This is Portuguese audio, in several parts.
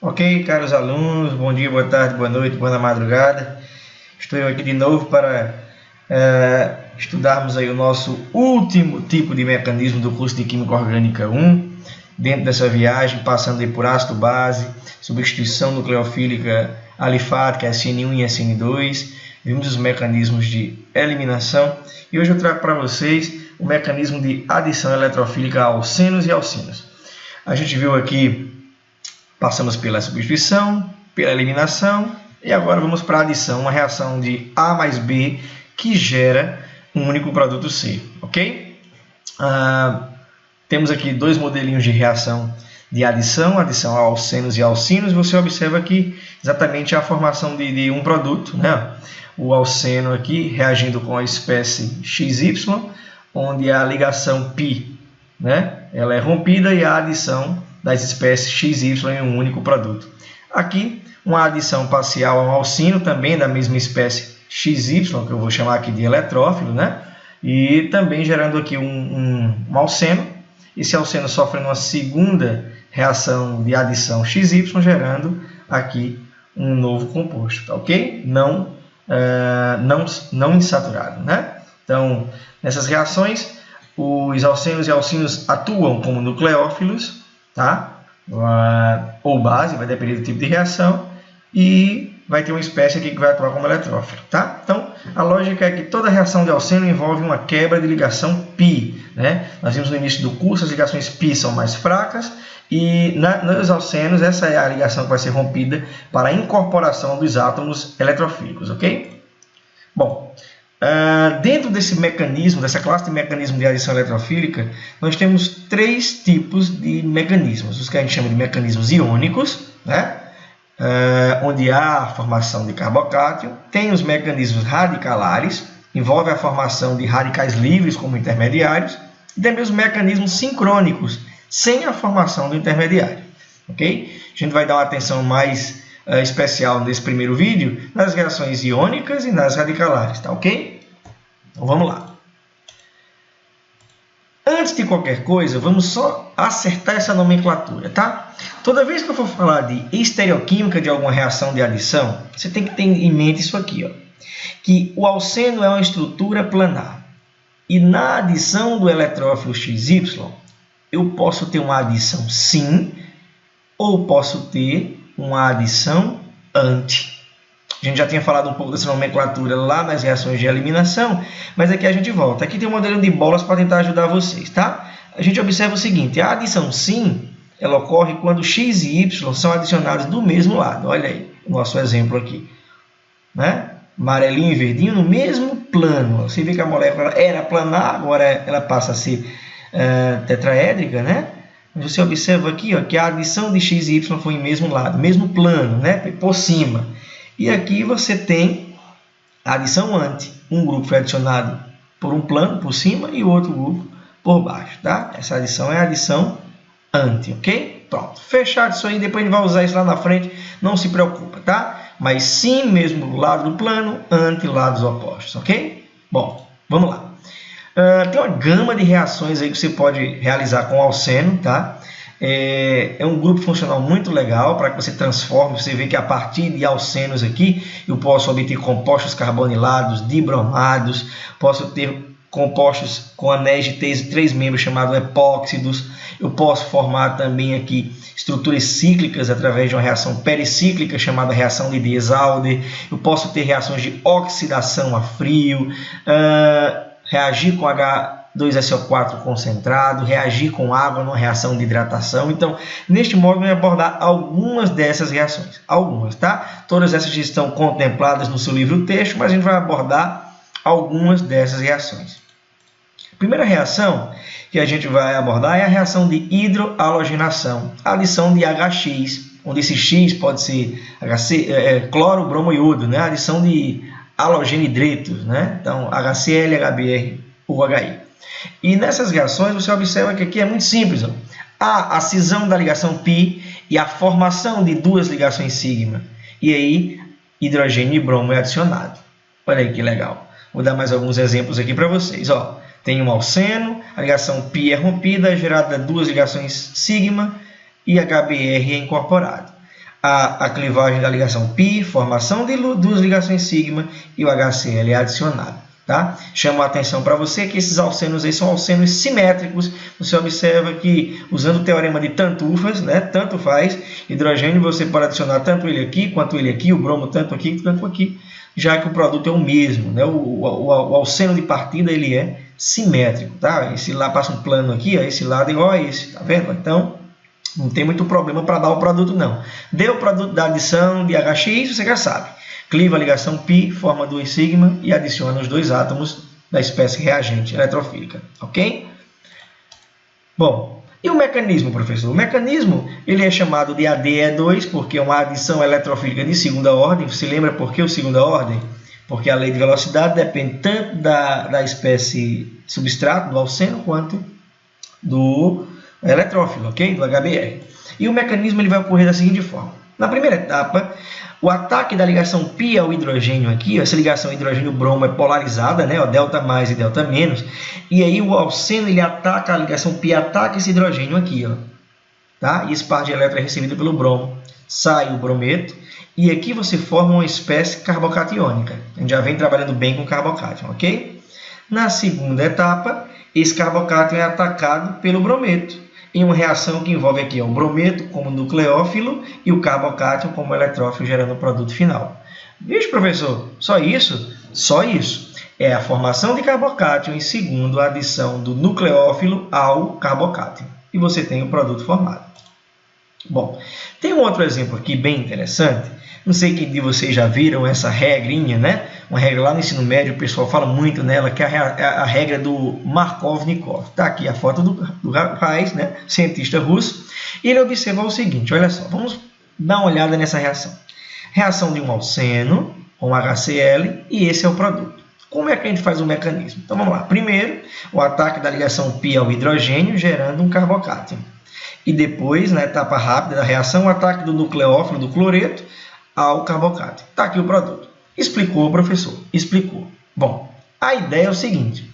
Ok, caros alunos, bom dia, boa tarde, boa noite, boa madrugada. Estou eu aqui de novo para estudarmos aí o nosso último tipo de mecanismo do curso de Química Orgânica 1. Dentro dessa viagem, passando aí por ácido base, substituição nucleofílica alifática, SN1 e SN2. Vimos os mecanismos de eliminação e hoje eu trago para vocês o mecanismo de adição eletrofílica a alcenos e alcinos. A gente viu aqui, passamos pela substituição, pela eliminação e agora vamos para a adição, uma reação de A mais B que gera um único produto C, ok? Temos aqui dois modelinhos de reação de adição a alcenos e alcinos. Você observa aqui exatamente a formação de um produto, né? O alceno aqui reagindo com a espécie XY, onde a ligação π, né? Ela é rompida e a adição das espécies XY em um único produto. Aqui, uma adição parcial a um alcino, também da mesma espécie XY, que eu vou chamar aqui de eletrófilo, né? E também gerando aqui um alceno. Esse alceno sofre uma segunda reação de adição XY, gerando aqui um novo composto, tá ok? Não insaturado, né? Então, nessas reações, os alcenos e alcinos atuam como nucleófilos, tá? Ou base, vai depender do tipo de reação, e vai ter uma espécie aqui que vai atuar como eletrófilo, tá? Então, a lógica é que toda reação de alceno envolve uma quebra de ligação π, né? Nós vimos no início do curso, as ligações π são mais fracas, e nos alcenos, essa é a ligação que vai ser rompida para a incorporação dos átomos eletrofílicos, ok? Bom, dentro desse mecanismo, dessa classe de mecanismo de adição eletrofílica, nós temos três tipos de mecanismos. Os que a gente chama de mecanismos iônicos, né? Onde há a formação de carbocátio. Tem os mecanismos radicalares, envolve a formação de radicais livres como intermediários. E também os mecanismos sincrônicos, sem a formação do intermediário. Okay? A gente vai dar uma atenção mais especial nesse primeiro vídeo nas reações iônicas e nas radicalares, tá ok? Então vamos lá. Antes de qualquer coisa, vamos só acertar essa nomenclatura, tá? Toda vez que eu for falar de estereoquímica de alguma reação de adição, você tem que ter em mente isso aqui, ó, que o alceno é uma estrutura planar. E na adição do eletrófilo XY, eu posso ter uma adição sim, ou posso ter uma adição anti. A gente já tinha falado um pouco dessa nomenclatura lá nas reações de eliminação, mas aqui a gente volta. Aqui tem um modelo de bolas para tentar ajudar vocês, tá? A gente observa o seguinte, a adição sim, ela ocorre quando x e y são adicionados do mesmo lado. Olha aí o nosso exemplo aqui, né? Amarelinho e verdinho no mesmo plano. Você vê que a molécula era planar, agora ela passa a ser tetraédrica, né? Você observa aqui, ó, que a adição de x e y foi em mesmo lado, mesmo plano, né? Por cima. E aqui você tem a adição anti. Um grupo foi adicionado por um plano por cima e o outro grupo por baixo, tá? Essa adição é a adição anti, ok? Pronto. Fechado isso aí, depois a gente vai usar isso lá na frente, não se preocupa, tá? Mas sim, mesmo lado do plano, anti lados opostos, ok? Bom, vamos lá. Tem uma gama de reações aí que você pode realizar com alceno, tá? É um grupo funcional muito legal para que você transforme. Você vê que a partir de alcenos aqui eu posso obter compostos carbonilados, dibromados, posso ter compostos com anéis de 3 membros chamados epóxidos. Eu posso formar também aqui estruturas cíclicas através de uma reação pericíclica chamada reação de Diels-Alder. Eu posso ter reações de oxidação a frio, reagir com H2SO4 concentrado, reagir com água numa reação de hidratação. Então, neste módulo, eu vou abordar algumas dessas reações. Algumas, tá? Todas essas estão contempladas no seu livro texto, mas a gente vai abordar algumas dessas reações. A primeira reação que a gente vai abordar é a reação de hidroalogenação, a adição de HX, onde esse X pode ser cloro, bromo e iodo, né? A adição de halogenidretos, né? Então, HCl, HBr, OHI. E nessas reações, você observa que aqui é muito simples. Ó. Há a cisão da ligação π e a formação de duas ligações sigma. E aí, hidrogênio e bromo é adicionado. Olha aí que legal. Vou dar mais alguns exemplos aqui para vocês. Ó, tem um alceno, a ligação π é rompida, é gerada duas ligações sigma e HBr é incorporado. a clivagem da ligação π, formação de duas ligações sigma e o HCl é adicionado. Tá? Chamo a atenção para você que esses alcenos aí são alcenos simétricos. Você observa que, usando o teorema de Tantufas, né, tanto faz, hidrogênio você pode adicionar tanto ele aqui quanto ele aqui, o bromo tanto aqui quanto aqui, já que o produto é o mesmo. Né? O alceno de partida ele é simétrico. Tá? Esse lá passa um plano aqui, ó, esse lado é igual a esse. Tá vendo? Então, não tem muito problema para dar o produto, não. Deu o produto da adição de HX, você já sabe. Cliva a ligação π, forma 2 sigma e adiciona os dois átomos da espécie reagente eletrofílica. Ok? Bom, e o mecanismo, professor? O mecanismo ele é chamado de ADE2 porque é uma adição eletrofílica de segunda ordem. Você lembra por que o segunda ordem? Porque a lei de velocidade depende tanto da espécie substrato, do alceno, quanto do eletrófilo, ok? Do HBr. E o mecanismo ele vai ocorrer da seguinte forma. Na primeira etapa, o ataque da ligação π ao hidrogênio aqui, essa ligação hidrogênio-bromo é polarizada, né? Delta mais e delta menos. E aí o alceno ele ataca a ligação π, ataca esse hidrogênio aqui, ó, tá? E esse par de elétrons é recebido pelo bromo. Sai o brometo e aqui você forma uma espécie carbocatiônica. A gente já vem trabalhando bem com carbocátion, ok? Na segunda etapa, esse carbocátion é atacado pelo brometo, em uma reação que envolve aqui o brometo como nucleófilo e o carbocátion como eletrófilo, gerando o produto final. Vixe, professor, só isso? Só isso. É a formação de carbocátion e, segundo, a adição do nucleófilo ao carbocátion. E você tem o produto formado. Bom, tem um outro exemplo aqui bem interessante. Não sei quem de vocês já viram essa regrinha, né? Uma regra lá no ensino médio, o pessoal fala muito nela, que é a regra do Markov-Nikov. Está aqui a foto do rapaz, né? Cientista russo. E ele observou o seguinte, olha só, vamos dar uma olhada nessa reação. Reação de um alceno com HCl e esse é o produto. Como é que a gente faz o mecanismo? Então vamos lá. Primeiro, o ataque da ligação π ao hidrogênio, gerando um carbocátion. E depois, na etapa rápida da reação, o ataque do nucleófilo, do cloreto, ao carbocátion. Está aqui o produto. Explicou, professor? Explicou. Bom, a ideia é o seguinte.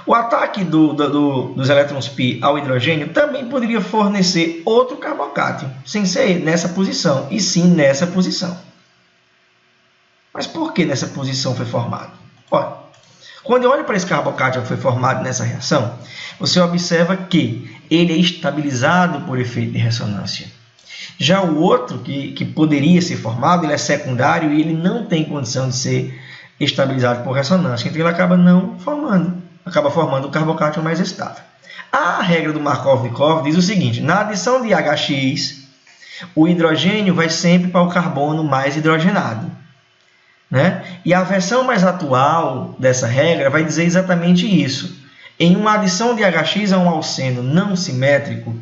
O ataque dos elétrons π ao hidrogênio também poderia fornecer outro carbocátion, sem ser nessa posição, e sim nessa posição. Mas por que nessa posição foi formado? Olha, quando eu olho para esse carbocátion que foi formado nessa reação, você observa que ele é estabilizado por efeito de ressonância. Já o outro, que poderia ser formado, ele é secundário e ele não tem condição de ser estabilizado por ressonância. Então, ele acaba não formando. Acaba formando o carbocátion mais estável. A regra do Markov-Nikov diz o seguinte, na adição de HX, o hidrogênio vai sempre para o carbono mais hidrogenado. Né? E a versão mais atual dessa regra vai dizer exatamente isso. Em uma adição de HX a um alceno não simétrico,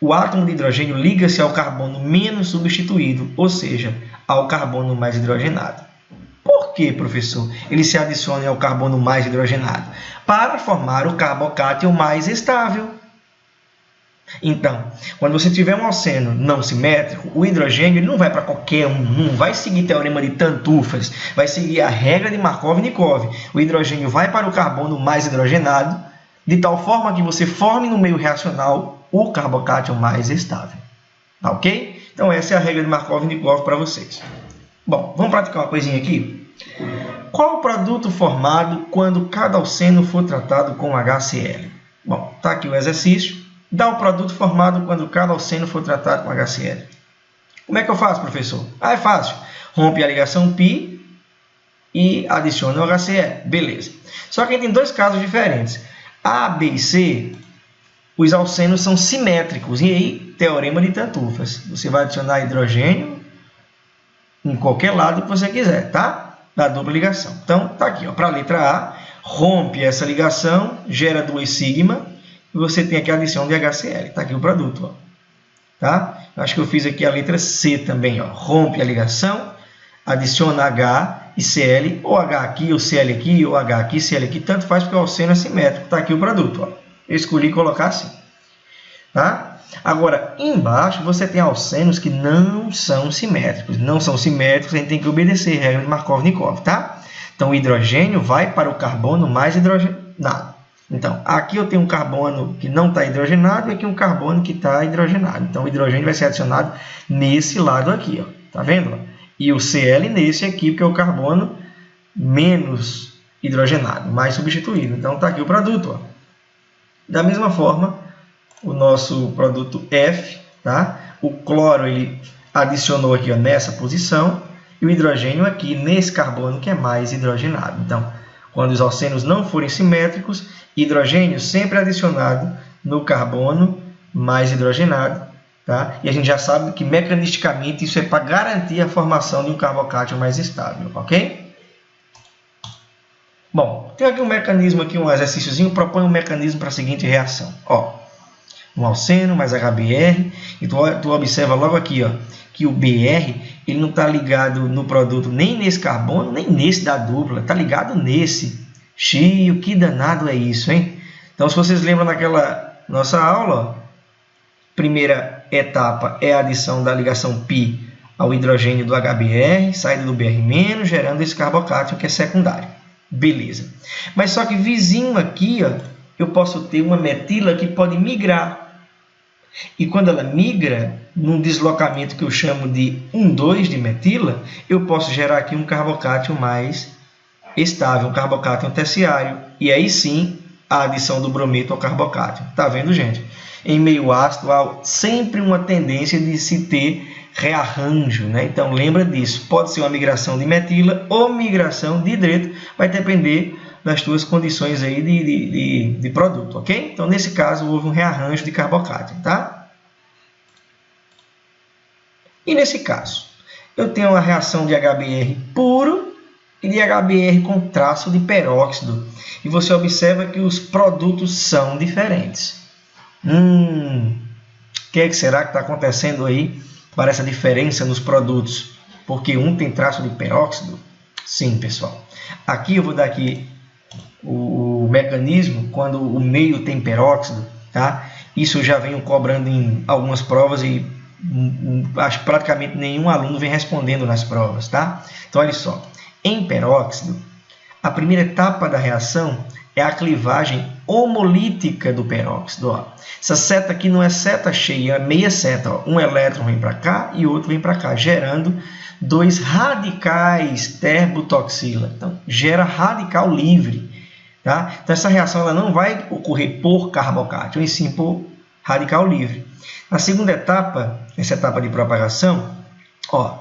o átomo de hidrogênio liga-se ao carbono menos substituído, ou seja, ao carbono mais hidrogenado. Por que, professor, ele se adiciona ao carbono mais hidrogenado? Para formar o carbocátion mais estável. Então, quando você tiver um alceno não simétrico, o hidrogênio ele não vai para qualquer um, não vai seguir o teorema de Tantufas, vai seguir a regra de Markov-Nikov. O hidrogênio vai para o carbono mais hidrogenado, de tal forma que você forme no meio reacional o carbocátion mais estável. Tá ok? Então, essa é a regra de Markov-Nikov para vocês. Bom, vamos praticar uma coisinha aqui? Qual o produto formado quando cada alceno for tratado com HCl? Bom, está aqui o exercício. Dá o produto formado quando cada alceno for tratado com HCl. Como é que eu faço, professor? Ah, é fácil. Rompe a ligação π e adiciona o HCl. Beleza. Só que tem dois casos diferentes. A, B e C, os alcenos são simétricos. E aí, teorema de Tantufas. Você vai adicionar hidrogênio em qualquer lado que você quiser, tá? Da dupla ligação. Então, tá aqui, ó, para a letra A, rompe essa ligação, gera 2 sigma, e você tem aqui a adição de HCl. Está aqui o produto. Ó. Tá? Acho que eu fiz aqui a letra C também. Ó. Rompe a ligação, adiciona H e Cl, ou H aqui, ou Cl aqui, ou H aqui, Cl aqui. Tanto faz porque o alceno é simétrico. Está aqui o produto. Ó. Eu escolhi colocar assim. Tá? Agora, embaixo você tem alcenos que não são simétricos. Não são simétricos, a gente tem que obedecer a regra de Markov-Nikov. Tá? Então, o hidrogênio vai para o carbono mais hidrogenado. Então, aqui eu tenho um carbono que não está hidrogenado e aqui um carbono que está hidrogenado. Então, o hidrogênio vai ser adicionado nesse lado aqui, ó. Tá vendo? E o Cl nesse aqui, porque é o carbono menos hidrogenado, mais substituído. Então, está aqui o produto, ó. Da mesma forma, o nosso produto F, tá? O cloro, ele adicionou aqui, ó, nessa posição, e o hidrogênio aqui nesse carbono que é mais hidrogenado. Então, quando os alcênios não forem simétricos, hidrogênio sempre adicionado no carbono mais hidrogenado, tá? E a gente já sabe que mecanisticamente isso é para garantir a formação de um carbocátion mais estável, ok? Bom, tem aqui um mecanismo, aqui um exercíciozinho, propõe um mecanismo para a seguinte reação. Ó, um alceno mais HBr, e tu observa logo aqui, ó, que o Br ele não está ligado no produto nem nesse carbono, nem nesse da dupla, está ligado nesse. Xio, que danado é isso, hein? Então, se vocês lembram naquela nossa aula, ó, primeira etapa é a adição da ligação π ao hidrogênio do HBr, saída do Br-, gerando esse carbocátion que é secundário. Beleza. Mas só que vizinho aqui, ó, eu posso ter uma metila que pode migrar. E quando ela migra, num deslocamento que eu chamo de 1,2 de metila, eu posso gerar aqui um carbocátion mais estável, um carbocátion terciário. E aí sim, a adição do brometo ao carbocátion. Tá vendo, gente? Em meio ácido, há sempre uma tendência de se ter rearranjo, né? Então, lembra disso. Pode ser uma migração de metila ou migração de hidreto, vai depender das tuas condições aí de produto, ok? Então, nesse caso, houve um rearranjo de carbocátion, tá? E nesse caso, eu tenho uma reação de HBr puro e de HBr com traço de peróxido. E você observa que os produtos são diferentes. O que é que será que está acontecendo aí para essa diferença nos produtos? Porque um tem traço de peróxido? Sim, pessoal. Aqui eu vou dar aqui o mecanismo quando o meio tem peróxido, tá? Isso eu já venho cobrando em algumas provas e acho que praticamente nenhum aluno vem respondendo nas provas, tá? Então, olha só. Em peróxido, a primeira etapa da reação é a clivagem homolítica do peróxido. Ó. Essa seta aqui não é seta cheia, é meia seta. Ó. Um elétron vem para cá e outro vem para cá, gerando dois radicais terbotoxila. Então, gera radical livre. Tá? Então, essa reação ela não vai ocorrer por carbocátion, e sim por radical livre. Na segunda etapa, essa etapa de propagação, ó,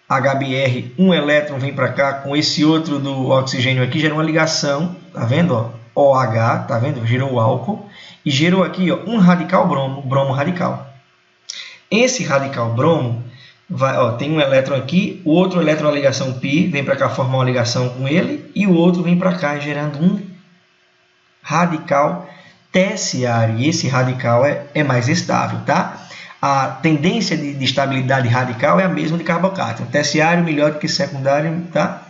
HBr, um elétron vem para cá, com esse outro do oxigênio aqui, gera uma ligação, tá vendo? Ó? OH, tá vendo? Gerou o álcool, e gerou aqui ó, um radical bromo, bromo radical. Esse radical bromo, vai, ó, tem um elétron aqui, o outro elétron, a ligação π, vem para cá formar uma ligação com ele, e o outro vem para cá, gerando um radical terciário, e esse radical é mais estável, tá? A tendência de estabilidade radical é a mesma de carbocátion. Terciário melhor do que secundário, tá?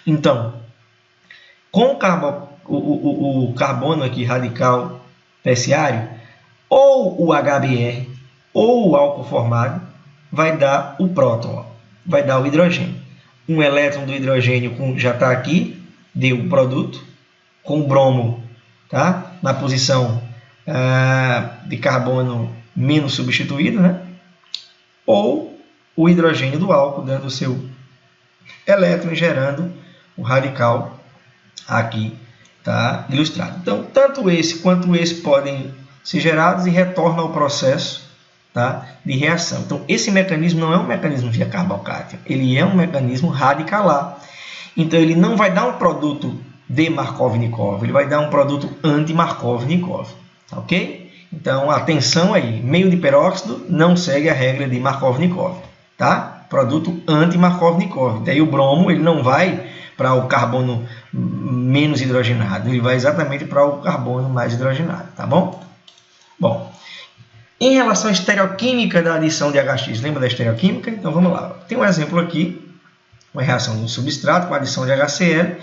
Então, com o carbono aqui radical terciário, ou o HBr, ou o álcool formado, vai dar o próton, ó, vai dar o hidrogênio. Um elétron do hidrogênio já está aqui, deu o produto, com o bromo, tá? Na posição de carbono menos substituído, né? Ou o hidrogênio do álcool dando o seu elétron e gerando o radical aqui, tá? Ilustrado. Então, tanto esse quanto esse podem ser gerados e retornam ao processo, tá? De reação. Então, esse mecanismo não é um mecanismo via carbocátion, ele é um mecanismo radicalar. Então, ele não vai dar um produto de Markovnikov, ele vai dar um produto anti-Markovnikov, tá, ok? Então, atenção aí, meio de peróxido não segue a regra de Markovnikov, tá? Produto anti-Markovnikov. Daí o bromo ele não vai para o carbono menos hidrogenado, ele vai exatamente para o carbono mais hidrogenado, tá bom? Bom, em relação à estereoquímica da adição de HX, lembra da estereoquímica? Então vamos lá. Tem um exemplo aqui, uma reação de um substrato com adição de HCl,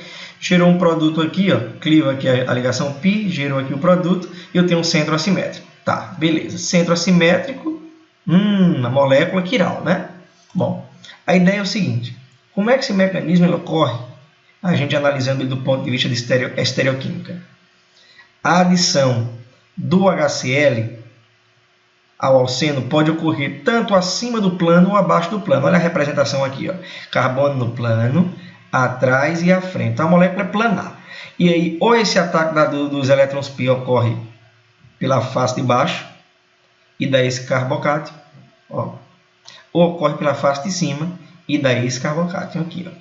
gerou um produto aqui, ó, cliva aqui a ligação π, gerou aqui o produto, e eu tenho um centro assimétrico. Tá, beleza. Centro assimétrico, a molécula quiral, né? Bom, a ideia é o seguinte, como é que esse mecanismo ele ocorre? A gente analisando ele do ponto de vista de estereoquímica. A adição do HCl ao alceno pode ocorrer tanto acima do plano ou abaixo do plano. Olha a representação aqui, ó. Carbono no plano, atrás e à frente. Então, a molécula é planar. E aí, ou esse ataque dos elétrons π ocorre pela face de baixo e dá esse carbocátio, ó, ou ocorre pela face de cima e dá esse carbocátio aqui, ó.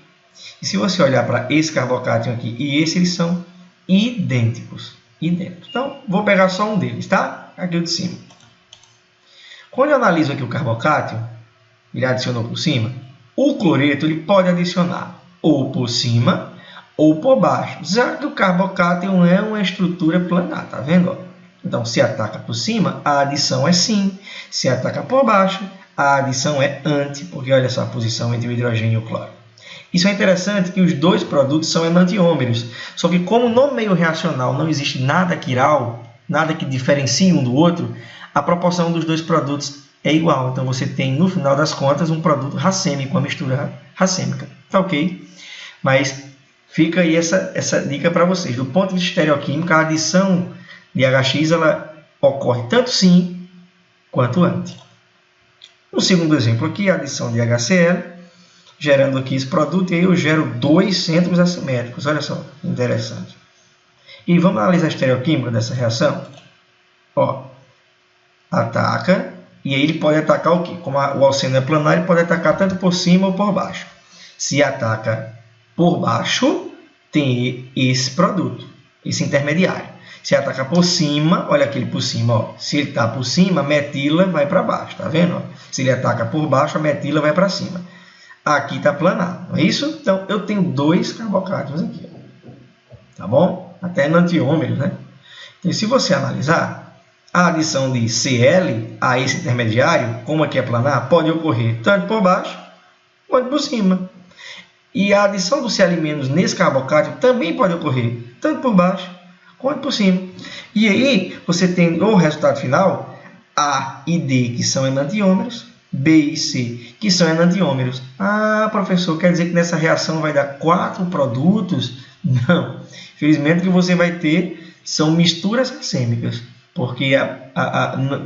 E se você olhar para esse carbocátio aqui e esse, eles são idênticos. Então, vou pegar só um deles, tá? Aqui o de cima. Quando eu analiso aqui o carbocátio, ele adicionou por cima, o cloreto ele pode adicionar ou por cima ou por baixo, já que o carbocátio é uma estrutura planar, tá vendo? Então, se ataca por cima, a adição é sim. Se ataca por baixo, a adição é anti, porque olha só a posição entre o hidrogênio e o cloro. Isso é interessante que os dois produtos são enantiômeros, só que como no meio reacional não existe nada quiral, nada que diferencie um do outro, a proporção dos dois produtos é igual. Então, você tem, no final das contas, um produto racêmico, uma mistura racêmica. Tá ok? Mas fica aí essa dica para vocês. Do ponto de vista estereoquímico, a adição de HX ela ocorre tanto sim quanto anti. No segundo exemplo aqui, a adição de HCl, gerando aqui esse produto, e aí eu gero dois centros assimétricos. Olha só, interessante. E vamos analisar a estereoquímica dessa reação. Ó, ataca, e aí ele pode atacar o quê? Como o alceno é planar, ele pode atacar tanto por cima ou por baixo. Se ataca por baixo, tem esse produto, esse intermediário. Se ataca por cima, olha aquele por cima, ó. Se ele está por cima, a metila vai para baixo, tá vendo? Ó? Se ele ataca por baixo, a metila vai para cima. Aqui está planar, não é isso? Então, eu tenho dois carbocátions aqui, tá bom? Até enantiômeros, né? Então, se você analisar, a adição de Cl a esse intermediário, como aqui é planar, pode ocorrer tanto por baixo quanto por cima. E a adição do Cl- nesse carbocátio também pode ocorrer tanto por baixo quanto por cima. E aí você tem o resultado final, A e D, que são enantiômeros, B e C, que são enantiômeros. Ah, professor, quer dizer que nessa reação vai dar 4 produtos? Não. Infelizmente, o que você vai ter são misturas racêmicas, porque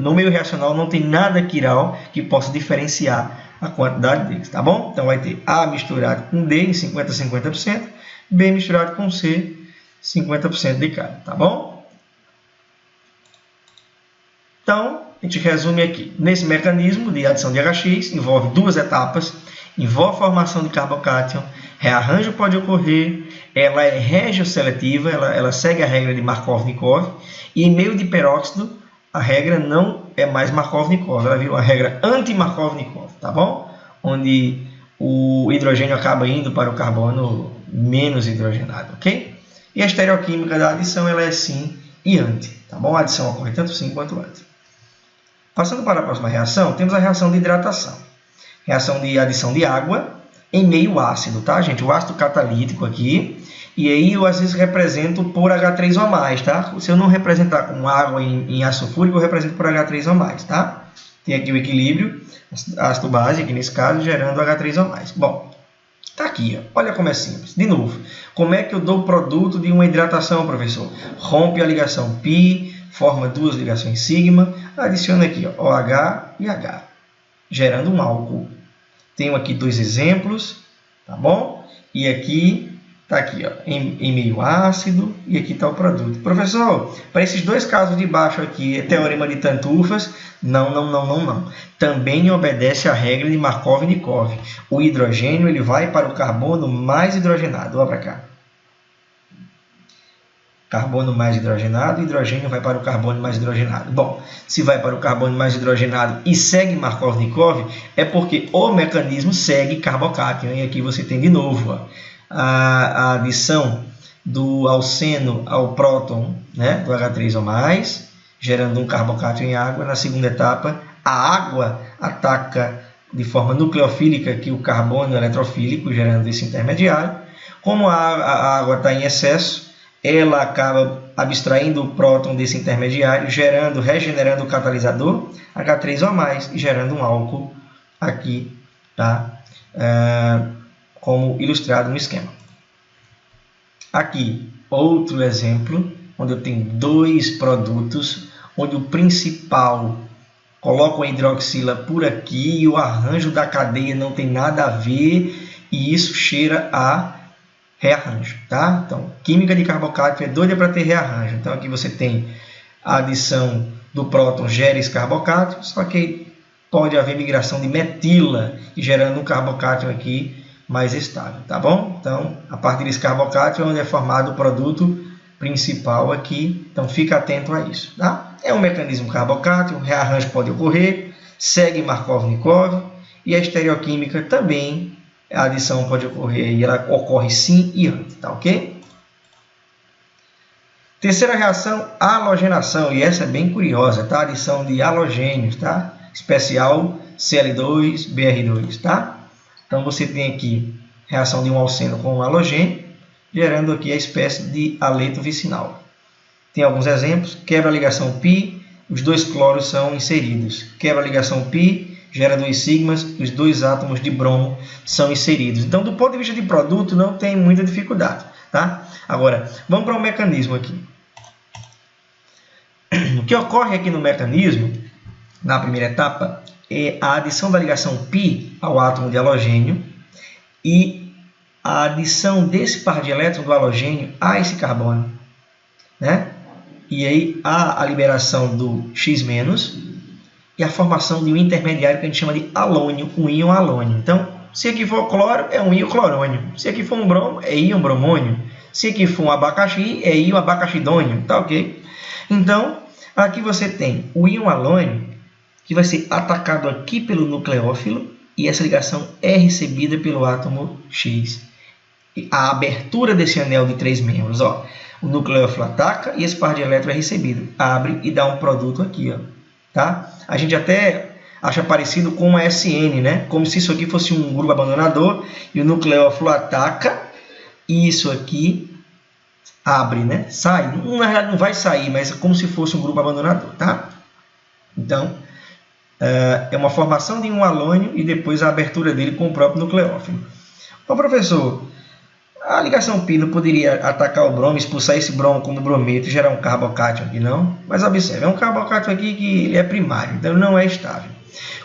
no meio reacional não tem nada quiral que possa diferenciar a quantidade deles, tá bom? Então, vai ter A misturado com D em 50-50%, B misturado com C, 50% de cada, tá bom? Então, a gente resume aqui. Nesse mecanismo de adição de HX, envolve duas etapas, envolve a formação de carbocátion, rearranjo pode ocorrer, ela é regioseletiva, ela segue a regra de Markov-Nikov, e em meio de peróxido, a regra não é mais Markov-Nikov, ela virou a regra anti-Markov-Nikov, tá bom? Onde o hidrogênio acaba indo para o carbono menos hidrogenado, ok? E a estereoquímica da adição ela é sim e anti, tá bom? A adição ocorre tanto sim quanto anti. Passando para a próxima reação, temos a reação de hidratação. Reação de adição de água em meio ácido, tá, gente? O ácido catalítico aqui. E aí eu às vezes represento por H3O+, tá? Se eu não representar com água em ácido fúrico, eu represento por H3O+, tá? Tem aqui o equilíbrio, ácido base, aqui nesse caso, gerando H3O+. Bom, tá aqui, ó. Olha como é simples. De novo, como é que eu dou o produto de uma hidratação, professor? Rompe a ligação π, forma duas ligações sigma, adiciona aqui, ó, OH e H, gerando um álcool. Tenho aqui dois exemplos, tá bom? E aqui está aqui, ó, em meio ácido, e aqui está o produto. Professor, para esses dois casos de baixo aqui, é teorema de Tantufas? Não. Também obedece à regra de Markov-Nikov. O hidrogênio ele vai para o carbono mais hidrogenado. Olha para cá. Carbono mais hidrogenado, hidrogênio vai para o carbono mais hidrogenado. Bom, se vai para o carbono mais hidrogenado e segue Markov-Nikov, é porque o mecanismo segue carbocátion. E aqui você tem de novo, ó, a adição do alceno ao próton, né, do H3O+, gerando um carbocátion em água. Na segunda etapa, a água ataca de forma nucleofílica aqui o carbono eletrofílico, gerando esse intermediário. Como a água está em excesso, ela acaba abstraindo o próton desse intermediário, regenerando o catalisador H3O+, e gerando um álcool aqui, tá? Como ilustrado no esquema. Aqui, outro exemplo onde eu tenho dois produtos, onde o principal coloca a hidroxila por aqui e o arranjo da cadeia não tem nada a ver e isso cheira a rearranjo, tá? Então, química de carbocátio é doida para ter rearranjo. Então, aqui você tem a adição do próton gera esse carbocátio, só que pode haver migração de metila, gerando um carbocátio aqui mais estável, tá bom? Então, a partir desse carbocátio é onde é formado o produto principal aqui, então fica atento a isso, tá? É um mecanismo carbocátio, rearranjo pode ocorrer, segue Markov-Nikov, e a estereoquímica também, a adição pode ocorrer, e ela ocorre sim e antes, tá ok? Terceira reação, halogenação, e essa é bem curiosa, tá? Adição de halogênios, tá? Especial Cl2, Br2, tá? Então, você tem aqui reação de um alceno com um halogênio, gerando aqui a espécie de haleto vicinal. Tem alguns exemplos, quebra a ligação π, os dois cloros são inseridos. Quebra a ligação π, gera 2 sigmas, os dois átomos de bromo são inseridos. Então, do ponto de vista de produto, não tem muita dificuldade, tá? Agora, vamos para o mecanismo aqui. O que ocorre aqui no mecanismo, na primeira etapa, é a adição da ligação π ao átomo de halogênio e a adição desse par de elétrons do halogênio a esse carbono, né? E aí há a liberação do X- e a formação de um intermediário que a gente chama de halônio, um íon halônio. Então, se aqui for cloro, é um íon clorônio. Se aqui for um bromo, é íon bromônio. Se aqui for um abacaxi, é íon abacaxidônio. Tá ok? Então, aqui você tem o íon halônio, que vai ser atacado aqui pelo nucleófilo, e essa ligação é recebida pelo átomo X. A abertura desse anel de 3 membros, ó, o nucleófilo ataca e esse par de elétrons é recebido. Abre e dá um produto aqui, ó, tá? A gente até acha parecido com uma SN, né? Como se isso aqui fosse um grupo abandonador e o nucleófilo ataca e isso aqui abre, né? Sai. Na realidade não vai sair, mas é como se fosse um grupo abandonador, tá? Então, é uma formação de um halônio e depois a abertura dele com o próprio nucleófilo. Ô, professor, a ligação π não poderia atacar o bromo, expulsar esse bromo como brometo e gerar um carbocátio aqui, não? Mas observe, é um carbocátio aqui que ele é primário, então não é estável.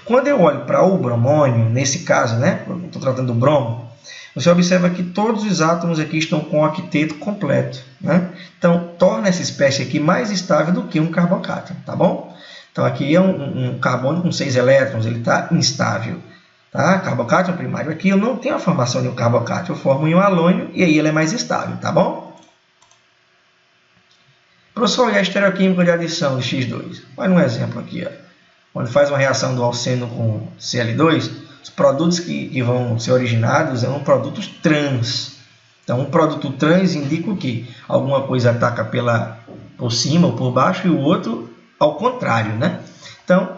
Quando eu olho para o bromônio, nesse caso, né, estou tratando do bromo, você observa que todos os átomos aqui estão com o octeto completo, né? Então, torna essa espécie aqui mais estável do que um carbocátio, tá bom? Então, aqui é um carbono com 6 elétrons, ele está instável. Tá? Carbocátio primário. Aqui eu não tenho a formação de um carbocátio, eu formo um halônio e aí ele é mais estável, tá bom? Professor, e a estereoquímica de adição de X2? Olha um exemplo aqui, ó. Quando faz uma reação do alceno com Cl2, os produtos que vão ser originados são produtos trans. Então, um produto trans indica o quê? Alguma coisa ataca por cima ou por baixo e o outro ao contrário, né? Então,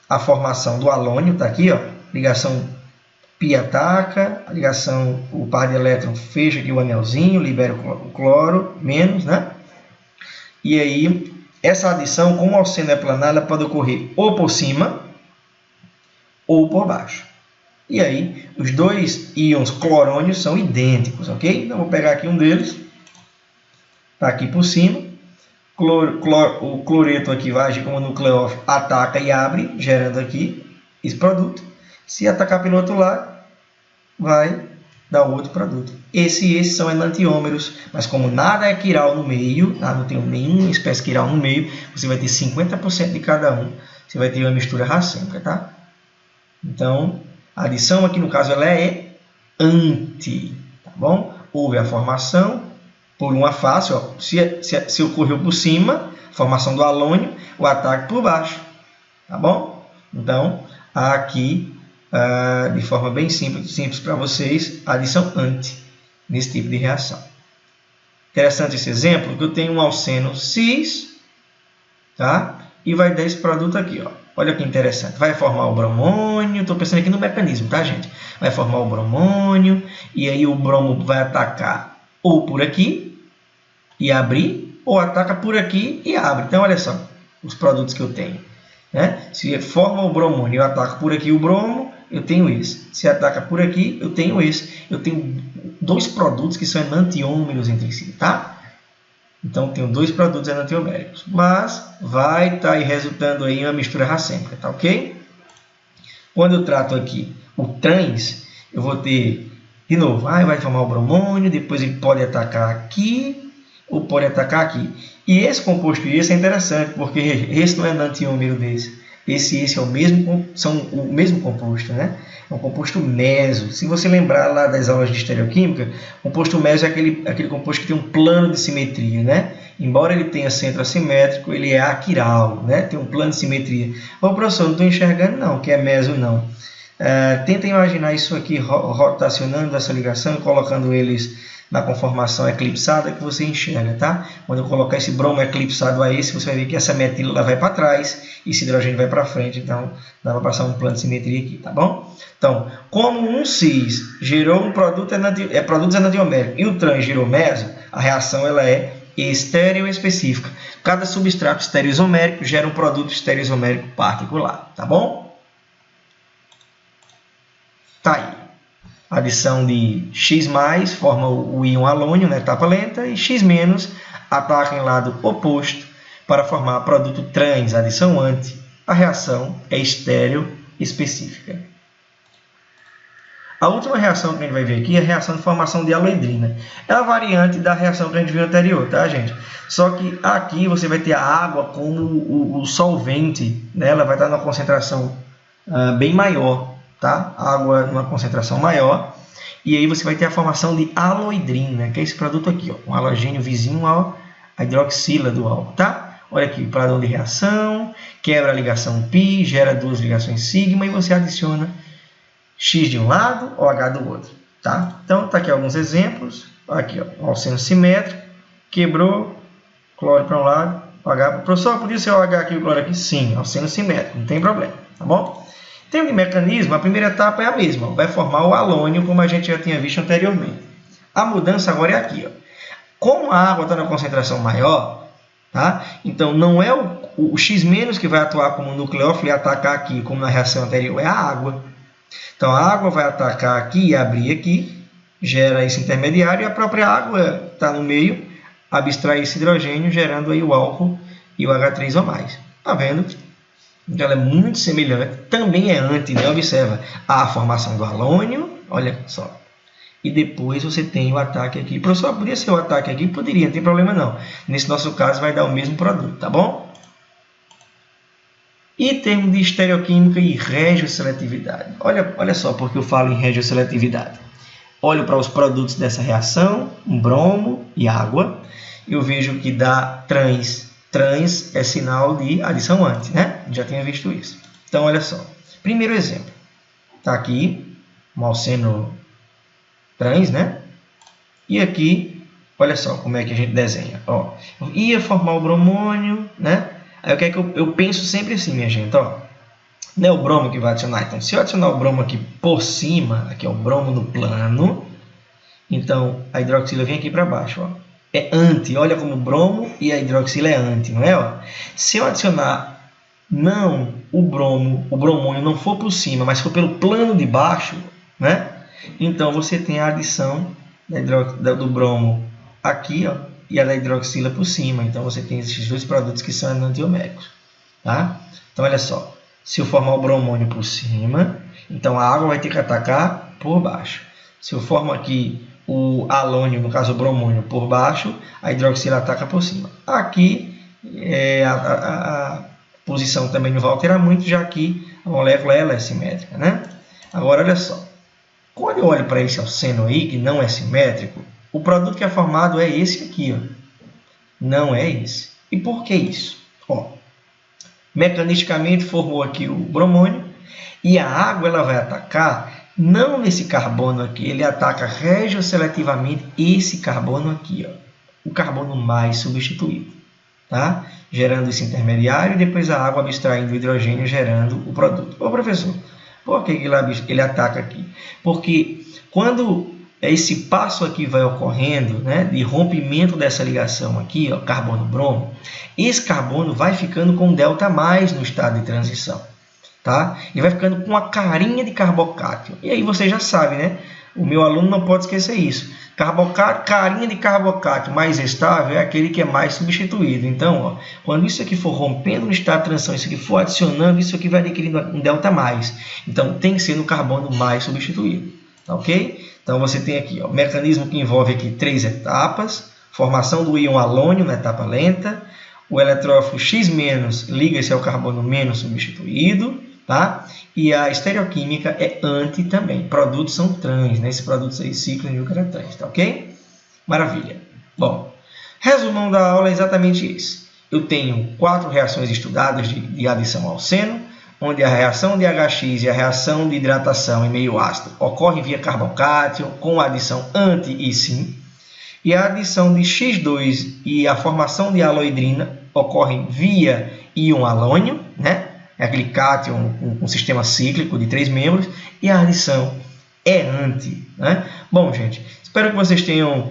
a formação do halônio está aqui, ó, ligação π ataca, a ligação, o par de elétrons fecha aqui o anelzinho, libera o cloro, menos, né? E aí, essa adição, como o alceno é planar, ela pode ocorrer ou por cima ou por baixo. E aí, os dois íons clorônios são idênticos, ok? Então, vou pegar aqui um deles, está aqui por cima. O cloreto aqui vai agir como nucleófilo, ataca e abre, gerando aqui esse produto. Se atacar pelo outro lado, vai dar outro produto. Esses são enantiômeros, mas como nada é quiral no meio, não tem nenhuma espécie quiral no meio, você vai ter 50% de cada um. Você vai ter uma mistura racêmica, tá? Então, a adição aqui no caso ela é anti, tá bom? Houve a formação por uma face, ó, se ocorreu por cima, formação do halônio, o ataque por baixo, tá bom? Então, aqui, de forma bem simples para vocês, a adição anti, nesse tipo de reação. Interessante esse exemplo, que eu tenho um alceno cis, tá? E vai dar esse produto aqui, ó. Olha que interessante, vai formar o bromônio, estou pensando aqui no mecanismo, tá, gente? Vai formar o bromônio, e aí o bromo vai atacar ou por aqui, e abrir, ou ataca por aqui e abre. Então, olha só os produtos que eu tenho, né? Se forma o bromônio e eu ataco por aqui o bromo, eu tenho esse. Se ataca por aqui, eu tenho esse. Eu tenho dois produtos que são enantiômeros entre si, tá? Então, tenho dois produtos enantioméricos. Mas vai estar aí resultando aí em uma mistura racêmica, tá ok? Quando eu trato aqui o trans, eu vou ter, de novo, vai formar o bromônio, depois ele pode atacar aqui, ou pode atacar aqui. E esse composto esse é interessante, porque esse não é enantiômero desse. Esse é o mesmo, são o mesmo composto, né? É um composto meso. Se você lembrar lá das aulas de estereoquímica, o composto meso é aquele composto que tem um plano de simetria, né? Embora ele tenha centro assimétrico, ele é aquiral, né? Tem um plano de simetria. Ô, professor, não estou enxergando não, que é meso não. Tenta imaginar isso aqui rotacionando essa ligação e colocando eles na conformação eclipsada que você enxerga, tá? Quando eu colocar esse bromo eclipsado a esse, você vai ver que essa metila vai para trás e esse hidrogênio vai para frente, então dá para passar um plano de simetria aqui, tá bom? Então, como um cis gerou um produto enantiomérico e o trans gerou meso, a reação ela é estereoespecífica. Cada substrato estereoisomérico gera um produto estereoisomérico particular, tá bom? Tá aí. Adição de X+, forma o íon halônio na etapa lenta, e X- ataca em lado oposto para formar produto trans, adição anti. A reação é estereoespecífica. A última reação que a gente vai ver aqui é a reação de formação de haloedrina. É a variante da reação que a gente viu anterior, tá, gente? Só que aqui você vai ter a água como o solvente, né? Ela vai estar numa concentração bem maior. Tá? Água numa concentração maior, e aí você vai ter a formação de haloedrina, que é esse produto aqui, ó, um halogênio vizinho à hidroxila do álcool, tá? Olha aqui, padrão de reação, quebra a ligação π, gera duas ligações sigma, e você adiciona X de um lado, OH do outro, tá? Então, tá aqui alguns exemplos, aqui, ó, alceno simétrico, quebrou, cloro para um lado, OH, professor, podia ser OH aqui e o cloro aqui? Sim, alceno simétrico, não tem problema, tá bom? Em termos de mecanismo, a primeira etapa é a mesma, vai formar o halônio, como a gente já tinha visto anteriormente. A mudança agora é aqui, ó. Como a água está na concentração maior, tá? Então não é o X- que vai atuar como nucleófilo e atacar aqui, como na reação anterior, é a água. Então a água vai atacar aqui e abrir aqui, gera esse intermediário, e a própria água está no meio, abstrai esse hidrogênio, gerando aí o álcool e o H3 ou mais. Tá vendo? Então, ela é muito semelhante, também é anti, né? Observa a formação do halônio, olha só. E depois você tem o ataque aqui. Professor, poderia ser o ataque aqui? Poderia, não tem problema não. Nesse nosso caso, vai dar o mesmo produto, tá bom? E em termos de estereoquímica e regioseletividade. Olha só porque eu falo em regioseletividade. Olho para os produtos dessa reação, um bromo e água. Eu vejo que dá trans. Trans é sinal de adição anti, né? Já tinha visto isso. Então, olha só. Primeiro exemplo. Está aqui, um alceno trans, né? E aqui, olha só como é que a gente desenha. Ó, ia formar o bromônio, né? Aí o que é que eu penso sempre assim, minha gente? Ó, não é o bromo que vai adicionar. Então, se eu adicionar o bromo aqui por cima, aqui é o bromo no plano, então a hidroxila vem aqui para baixo, ó. É anti, olha como o bromo e a hidroxila é anti, não é? Ó? Se eu adicionar não o bromônio não for por cima, mas for pelo plano de baixo, né? Então você tem a adição do bromo aqui, ó, e a da hidroxila por cima. Então você tem esses dois produtos que são enantioméricos, tá? Então olha só, se eu formar o bromônio por cima, então a água vai ter que atacar por baixo. Se eu formo aqui o halônio, no caso o bromônio, por baixo, a hidroxila ataca por cima. Aqui a posição também não vai alterar muito, já que a molécula ela é simétrica, né? Agora, olha só. Quando eu olho para esse alceno aí, que não é simétrico, o produto que é formado é esse aqui, ó. Não é esse. E por que isso? Ó, mecanisticamente formou aqui o bromônio e a água ela vai atacar não nesse carbono aqui, ele ataca regioseletivamente esse carbono aqui, ó, o carbono mais substituído, tá? Gerando esse intermediário e depois a água abstraindo o hidrogênio, gerando o produto. Ô, professor, por que ele ataca aqui? Porque quando esse passo aqui vai ocorrendo, né, de rompimento dessa ligação aqui, ó, carbono-bromo, esse carbono vai ficando com delta mais no estado de transição. tá? Ele vai ficando com uma carinha de carbocátion. E aí você já sabe, né? O meu aluno não pode esquecer isso. Carinha de carbocátion mais estável é aquele que é mais substituído. Então, ó, quando isso aqui for rompendo no estado de transição, isso aqui for adicionando, isso aqui vai adquirindo um delta mais. Então, tem que ser no carbono mais substituído. Tá, ok? Então, você tem aqui o mecanismo que envolve aqui 3 etapas. Formação do íon halônio na etapa lenta. O eletrófilo X- liga-se ao carbono menos substituído. Tá? E a estereoquímica é anti também. Produtos são trans, né? Esses produtos aí, cicloanilcra trans, tá ok? Maravilha. Bom, resumão da aula é exatamente esse. Eu tenho 4 reações estudadas de adição ao seno, onde a reação de HX e a reação de hidratação em meio ácido ocorrem via carbocátion com a adição anti e sim. E a adição de X2 e a formação de aloidrina ocorrem via íon halônio, né? É aquele cátion com sistema cíclico de 3 membros, e a adição é anti, né? Bom, gente, espero que vocês tenham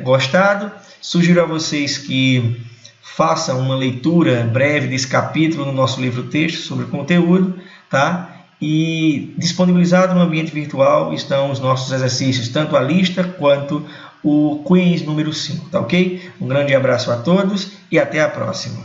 gostado. Sugiro a vocês que façam uma leitura breve desse capítulo no nosso livro-texto sobre conteúdo, tá? E disponibilizado no ambiente virtual estão os nossos exercícios, tanto a lista quanto o quiz número 5, tá ok? Um grande abraço a todos e até a próxima.